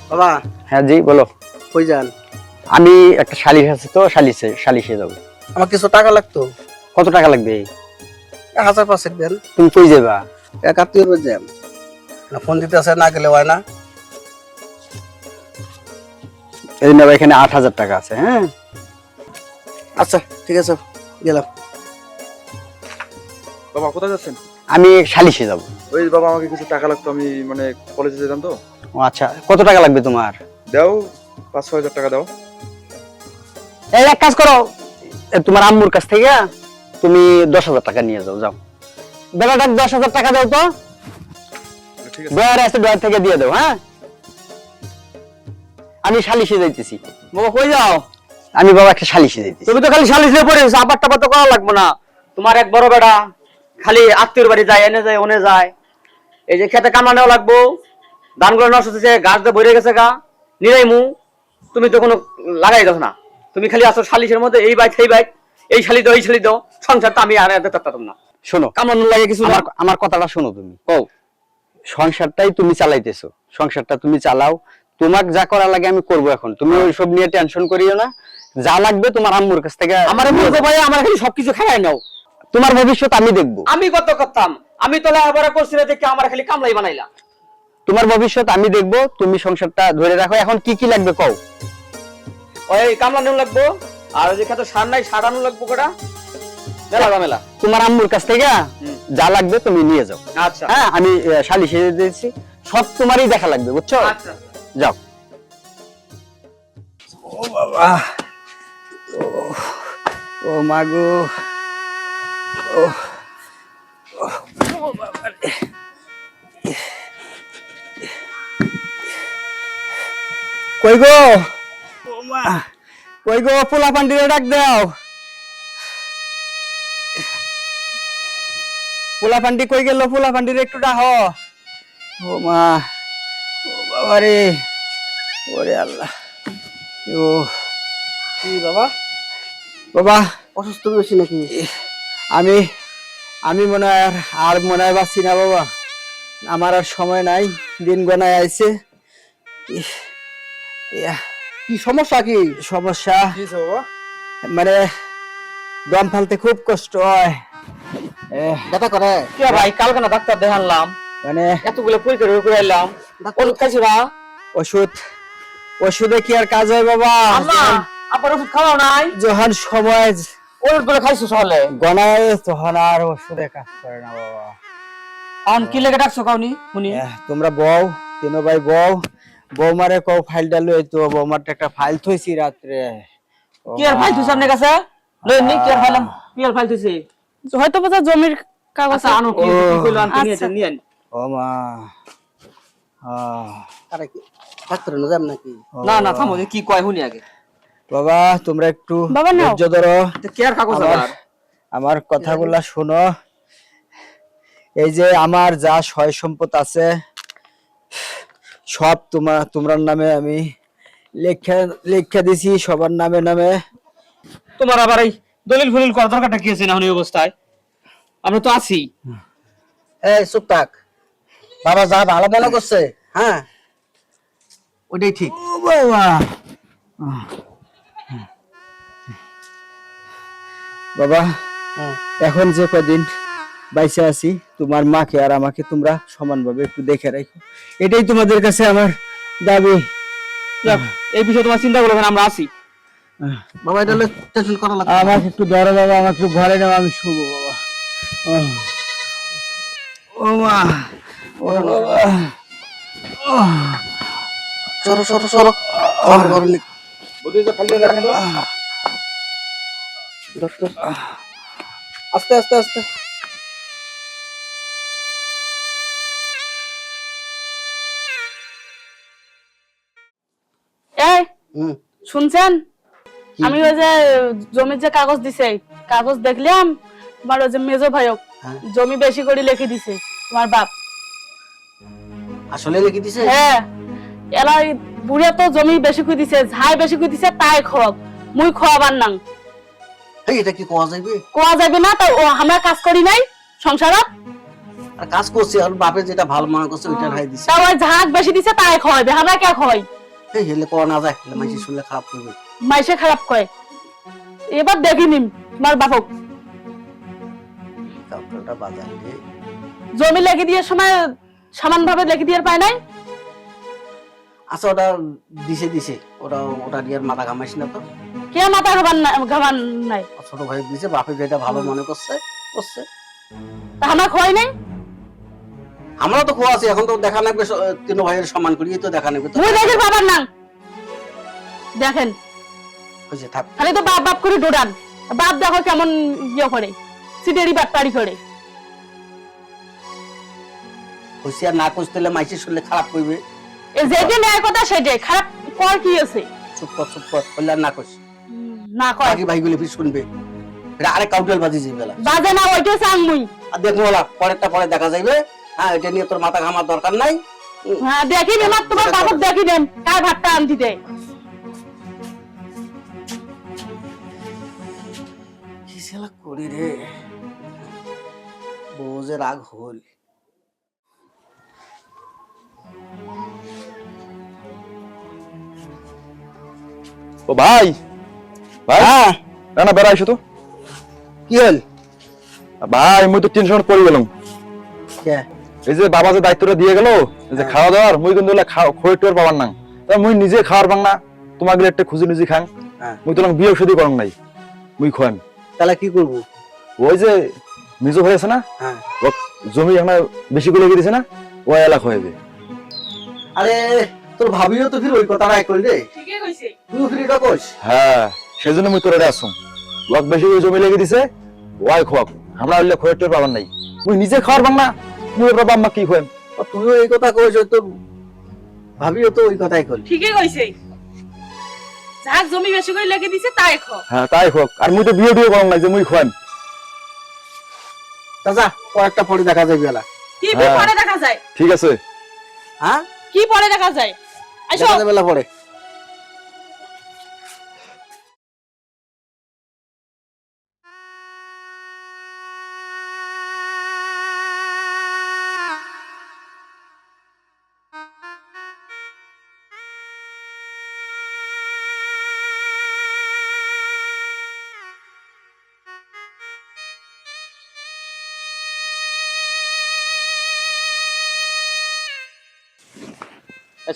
বাবা। হ্যাঁ জি বলো। কই যান? আমি একটা শালিশ আছে তো শালিশে যাবো। আমার কিছু টাকা লাগতো। কত টাকা লাগবে? 1000 দেন। তুমি কই যাবা? এক আত্মীয়র বাড়ি যান। না ফোন দিতে আছে, না গেলে হয় না। এই নেবা, এখানে 8000 টাকা আছে। হ্যাঁ আচ্ছা ঠিক আছে, গেলাম। বাবা কোথায় যাচ্ছেন? আমি শালিশে যাব। ওই বাবা আমাকে কিছু টাকা লাগতো, আমি মানে কলেজে যেতাম তো। ও আচ্ছা, কত টাকা লাগবে তোমার? দাও 5-6 হাজার টাকা দাও। এই এক কাজ করো, তোমার আম্মুর কাছ থেকে তুমি 10,000 টাকা নিয়ে যাও। যাও বেলাটাক 10,000 টাকা দাও তো। ঠিক আছে। ডয়ার আছে, ডয়ার থেকে দিয়ে দাও। হ্যাঁ আমি শালিশে যাইতেছি। বাবা কই যাও? আমি বাবা একটা শালিশে যাইতেছি। তুমি তো খালি সালিশে পড়েছ, আবার টাবার তো করা লাগবে না। তোমার এক বড় বেটা খালি আত্মীয়র বাড়ি যায়, এনে যায় ওনে যায়। এই যে খেতে কামানেও লাগবো, ধানগুলো নষ্ট হচ্ছে, গাছ দিয়ে ভরে গেছে গা, নিরাইমু। তুমি তো কোনো লাগাই দাও না, তুমি খালি আসো সালিশের মধ্যে, এই বাইক সেই বাইক, এই শালি দাও এই শালি দাও। সংসারটা আমি আর এত পারতাম না। শোনো, কামানোর লাগে কিছু না। আমার কথাটা শোনো তুমি। ও সংসারটাই তুমি চালাইতেছো, সংসারটা তুমি চালাও। তোমাকে যা করা লাগে আমি করবো। এখন তুমি ওইসব নিয়ে টেনশন করিও না। যা লাগবে তোমার আম্মুর কাছ থেকে আমার বলতে ভাই, আমার খালি সবকিছু খাওয়াই নাও। তোমার ভবিষ্যৎ আমি দেখবো। আমি কত করতাম, আমি তো লেখাপড়া করছি না দেখে আমার খালি কামলাই বানাইলা। তোমার ভবিষ্যৎ আমি দেখবো, তুমি সংসারটা ধরে রাখো। এখন কি কি লাগবে কও? ওই কামলানো লাগবো, আর ওই যে খেতে সার নাই সারানো লাগবো কটা, মেলা মেলা। তোমার আম্মুর কাছ থেকে যা লাগবে তুমি নিয়ে যাও। আচ্ছা হ্যাঁ আমি শালিশে দিয়েছি, সব তোমারই দেখা লাগবে, বুঝছো? আচ্ছা। যাও। ও বাবা, ও মাগো, ও বাবা রে। কই গো? ও মা, কই গো? পোলা পান্ডিরে ডাক দাও। পোলা পান্ডি কই গেল? পোলা পান্ডিরে একটু ডাহ। ও মা, ও বাবা রে, ওরে আল্লাহ। ও কি বাবা? বাবা অসুস্থ বেশি নাকি? আমি আমি মনে হয় আর মনে হয় বাঁচি না বাবা। আমার আর সময় নাই, দিন গোনায় আইছে। কি সমস্যা? কি সমস্যা? কি হয়েছে বাবা? মানে দম ফেলতে খুব কষ্ট হয়, ব্যথা করে। কি ভাই, কালকে না ডাক্তার দেখালাম, মানে এতগুলো পরীক্ষা করে এলাম, ওষুধ খাইছি না। ওষুধে কি আর কাজ হয় বাবা? আম্মা আবার ওষুধ খাওয়া নাই? যখন সময় ওষুধগুলো খাইছো সকালে, গনায় তখন আর ওষুধে কাজ করে না বাবা। আম কি লেগে ডাকছো কাউনি উনি? তোমরা বউ, তিনো ভাই বউ, বৌমারে কও ফাইলটা লই তো। বৌমারটা একটা ফাইল থইছি রাত্রে। কি আর ফাইল তুই আপনার কাছে লই নি? কি আর ফাইলাম, কি আর ফাইল তুইছি? হয়তো বোধহয় জমির কাগজ। আচ্ছা আনো, কি কইলো আনতে নিয়ে নিয়ে। ও মা, আরে কি ডাক্তার না যাম নাকি? না না থামো, কি কয় শুনি আগে। বাবা তোমরা একটু বাবা নাও। ধৈর্য ধরো। কি আর কাগজ আবার? আমার কথাগুলা শোনো। এই যে আমার যা সয় সম্পদ আছে সব তোমার নামে আমি লেখা দিছি, সবার নামে নামে। তোমার আবার এই দলিল ফলিল করার দরকারটা কি আছে না এই অবস্থায়? আমরা তো আছি। এই চুপ থাক বাবা, যা ভালো মনে করছে হ্যাঁ ওটাই ঠিক। ও বাবা, বাবা এখন যে কদিন বাইসে আছি, তোমার মাকে আর আমাকে তোমরা সমানভাবে একটু দেখে রাখো, এটাই তোমাদের কাছে আমার দাবি। এই বিষয়ে তোমার চিন্তা করো না, আমরা আছি। বাবা এটা টেনশন করা লাগবে না। আমাকে একটু ধরো বাবা, আমাকে একটু ঘরে নাও, আমি শুবো বাবা। ও মা, ও বাবা, সরো সরো সরো, ঘরে লিখ। বুঝি যে ফাইলটা রাখেন তো। ডক্টর আস্তে আস্তে আস্তে। এই শুনছেন? আমি ওই যে জমির যে কাগজ দিছে, কাগজ দেখলাম তোমার ওই যে মেজো ভাইক জমি বেশি করে লিখে দিছে তোমার বাপ। আসলে লিখে দিছে? হ্যাঁ, এলা বুড়িয়া তো জমি বেশি করে দিছে, ঝাই বেশি করে দিছে, তাই খাওয়াব, মুই খাওয়াবার নাং। এই এটা কি কোয়া যাবে? কোয়া যাবে না? তো আমরা কাজ করি নাই সংসারত? আর কাজ করছি, আর বাপে যেটা ভালো মনে করছে ওইটা খাই দিছে। তা ওই ঝাঁক বেশি দিছে তাই খাওয়াবে, আমরা কে খাওয়াই? এই হেলে পাওয়া না যায়, মাইসি শুনলে খারাপ করবে। মাইসে খারাপ কয়, এবার দেখি নিম তোমার বাপক। কাপড়টা বাজার দিয়ে জমি লেগে দিয়ে সময় সমান ভাবে লেগে দিয়ে পায় নাই। আচ্ছা ওটা দিছে ওটা দিয়ে মাথা ঘামাইস না তো। কে মাথা ঘামান নাই? ছোট ভাই দিছে, বাপে যেটা ভালো মনে করছে। তা আমার খোয়াই নাই। আমরা তো খোয়া আছি, এখন তো দেখা নেবে তিন ভাইয়ের সম্মান করি, তো দেখা নেবে তো। মুই দেখি বাবার নাম দেখেন, হয়েছে থাক। খালি তো বাপ বাপ করে ডোডান। বাপ দেখো কেমন ইয়ে করে, সিটেরি বাটপাড়ি করে। হয়েছে আর না কইতে মাইসি শুনলে খারাপ করবে। যেটা ন্যায় কথা সেটাই, খারাপ কর কি আছে? চুপ কর বললে আর না কইস। না কয় বাকি ভাইগুলো ফির শুনবে, এটা আরেক কাউন্টার বাজি যাবে বেলা। বাজে না, ওইটাই চাং মুই। আর দেখবো বলা পরেরটা পরে দেখা যাইবে। হ্যাঁ, এটা নিয়ে তোর মাথা ঘামার দরকার নাই। হ্যাঁ দেখি নেমার তোমার বাপক দেখি নেন কার ভাতটা আনতি দেয়। কি সেলা করি রে, বউ যে রাগ হল। ও ভাই ভাই হ্যাঁ না না বেড়া আইসো তো। কি হল? ভাই মুই তো টেনশন পড়ে গেলাম। কে? এই যে বাবা যে দায়িত্বটা দিয়ে গেল, এই যে খাওয়া দাওয়ার, মুই কিন্তু খই টোর পাবার না। তা মুই নিজে খাওয়ার পাং না, তোমাকে একটা খুঁজে নিজে খাং। হ্যাঁ। মুই তো বিয়ে শুধু করং নাই, মুই খোয়ান। তাহলে কি করবো? ওই যে মিজো হয়ে আছে না, হ্যাঁ। ও জমি এখন বেশি করে দিয়েছে না, ও এলাকা হয়ে। আরে তোর ভাবিও তো ফির ওই কথাটাই কইল রে। ঠিকই কইছে। তুই ফির এটা কইস। হ্যাঁ, সেজন্য মুই তোরে আসুম। ওয়াক বেশি করে জমি লেগে দিছে, ওয়াই খোয়াক। আমরা হইলে খয়ের টোর পাবার নাই, মুই নিজে খাওয়ার পাং না, মুই বাবা আম্মা কি খোয়াম। তুইও এই কথা কইস, তোর ভাবিও তো ওই কথাই কইল। ঠিকই কইছে। যাক জমি বেশি করে লেগে দিছে তাই খো। হ্যাঁ তাই হোক, আর মুই তো বিয়ে টিয়ে করং নাই যে মুই খোয়াম। চাচা কয়েকটা পরে দেখা যাবে বেলা। কি হ্যাঁ। পরে দেখা যায়? ঠিক আছে। হ্যাঁ, কি পরে দেখা যায়? আইসো। দেখা যাবে বেলা পরে।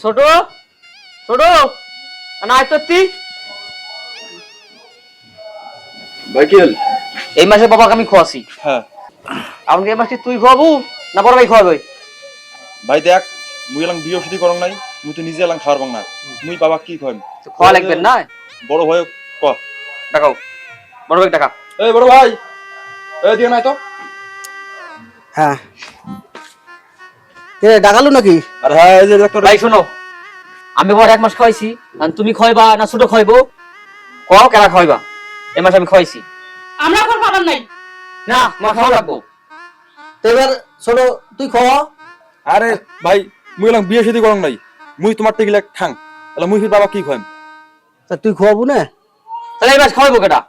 ছোট ছোট না আইততি ভাই কি হল? এই মাসে বাবাকে আমি খোয়াছি। হ্যাঁ আমাকে এই মাসে তুই খোয়াবো না বড় ভাই খোয়াবে? ভাই দেখ, মুই এলাম বিয়ে শুধু করং নাই, মুই তো নিজে এলাম খাওয়ার পাং না, মুই বাবা কি খোয়াম? খোয়া লাগবে না। বড় ভাই ক দেখাও বড় ভাই টাকা। এই বড় ভাই, এই দিও নাই তো। হ্যাঁ, এ ডাকালো নাকি? আর হ্যাঁ, এই যে ডাক্তার ভাই শোনো, আমি বড় এক মাস খাওয়াইছি, আর তুমি খাওয়াইবা না ছোট খাওয়াইবো? কও কেনা খাওয়াইবা? এই মাসে আমি খাওয়াইছি। আমরা এখন পাবার নাই। না আমার খাওয়া লাগবো। তো এবার ছোট তুই খাওয়া। আরে ভাই, মুই এলাম বিয়ে শুধু করং নাই, মুই তোমার টেকিলে খাং, তাহলে মুই ফির বাবা কি খোয়াম? তা তুই খাওয়াবো না? তাহলে এই মাস খাওয়াইবো কেটা?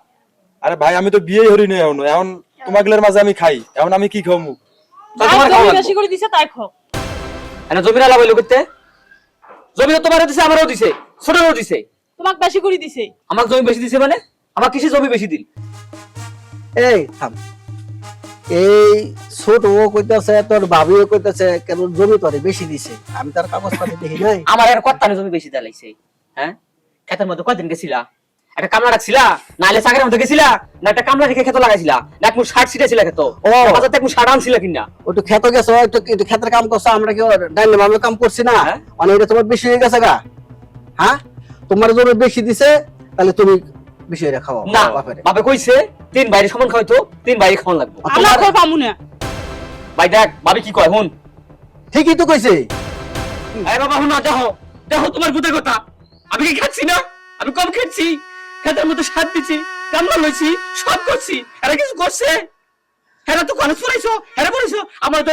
আরে ভাই আমি তো বিয়ে হরি নাই এখনো, এখন তোমাগুলোর মাঝে আমি খাই, এখন আমি কি খাওয়ামু? তাহলে তোমার খাওয়া জমি লাগবো। বেশি করে দিছে তাই খো। এনে জমির আলা বইলো করতে, জমি তো তোমারও দিছে আমারও দিছে ছোটরও দিছে। তোমাক বেশি করে দিছে। আমার জমি বেশি দিছে মানে আমার কিসে জমি বেশি দিল? এই থাম, এই ছোট ও কইতাছে, তোর ভাবিও কইতাছে কেন জমি তোরে বেশি দিছে। আমি তার কাগজ পাতি দেখি নাই। আমার এর কত্তানে জমি বেশি দিলাইছে। হ্যাঁ, ক্ষেতের মধ্যে কয়দিন গেছিলা? একটা কামলা রাখছিলা নাইলে চাকরির মধ্যে গেছিলা, না একটা কামলা রেখে ক্ষেত লাগাইছিলা, না একটু শার্ট ছিটাইছিলা ক্ষেত? ও। বাজার থেকে একটু শার্ট আনছিলা কিনা? ওটু ক্ষেত গেছে, একটু ক্ষেতের কাম করছে, আমরা কি ডাইনে মামে কাম করছি না? হ্যাঁ। মানে এটা তোমার বেশি হয়ে গেছে গা। হ্যাঁ, তোমার জমি বেশি দিছে, তাহলে তুমি বেশি হয়ে খাওয়া না বাপেরে। বাপে কইছে তিন বাইরে সমান খাওয়াইতো, তিন বাইরে খাওয়ান লাগবে। আমরা খো পামু না। ভাই দেখ ভাবি কি কয় হুন। ঠিকই তো কইছে। আরে বাবা হুন, দেখো দেখো তোমার বুদ্ধের কথা। আমি কি খাচ্ছি না? আমি কম খাচ্ছি, খেতের মধ্যে সার দিচ্ছি, কামলা লইছি, সব করছি। এরা কিছু করছে? এরা তো কলেজ পড়াইছো, এরা পড়াইছো, আমার তো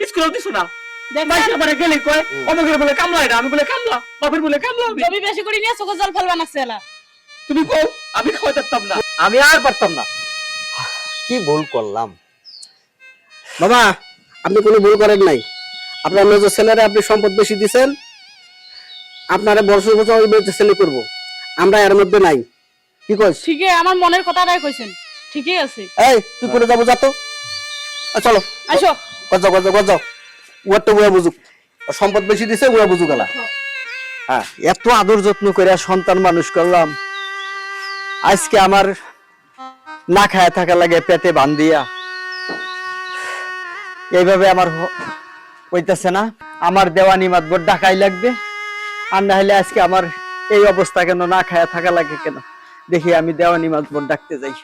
স্কুলেও দিছো না। মাইকে মানে গেলে কয় অমুকের বলে কামলা, এটা আমি বলে কামলা, বাপের বলে কামলা। জমি বেশি করে নিয়ে চোখে জল ফেলবা নাছে এলা। তুমি কও আমি খাওয়াতে পারতাম না, আমি আর পারতাম না। কি ভুল করলাম বাবা? আপনি কোনো ভুল করেন নাই। আপনার মেজর ছেলেরা আপনি সম্পদ বেশি দিছেন, আপনারা বড় বছর ওই বাড়িতে ছেলে করবো, আমরা এর মধ্যে নাই। কি কইস? ঠিকই আমার মনের কথাটাই কইছেন, ঠিকই আছে। এই তুই করে যাবো, যা তো। চলো আসো। গজাও গজাও গজাও, ওয়ারটা উয়া বুঝুক, ওর সম্পদ বেশি দিছে, উয়া বুঝুক আলা। হ্যাঁ, এত আদর যত্ন করে সন্তান মানুষ করলাম, আজকে আমার না খায়া থাকা লাগে পেটে বান্ধিয়া। এইভাবে আমার হইতাছে না, আমার দেওয়ানি মাতবর ডাকাই লাগবে, আর না হলে আজকে আমার এই অবস্থা কেন, না খায়া থাকা লাগে কেন। দেখি আমি দেওয়ানি মাতবর ডাকতে যাই।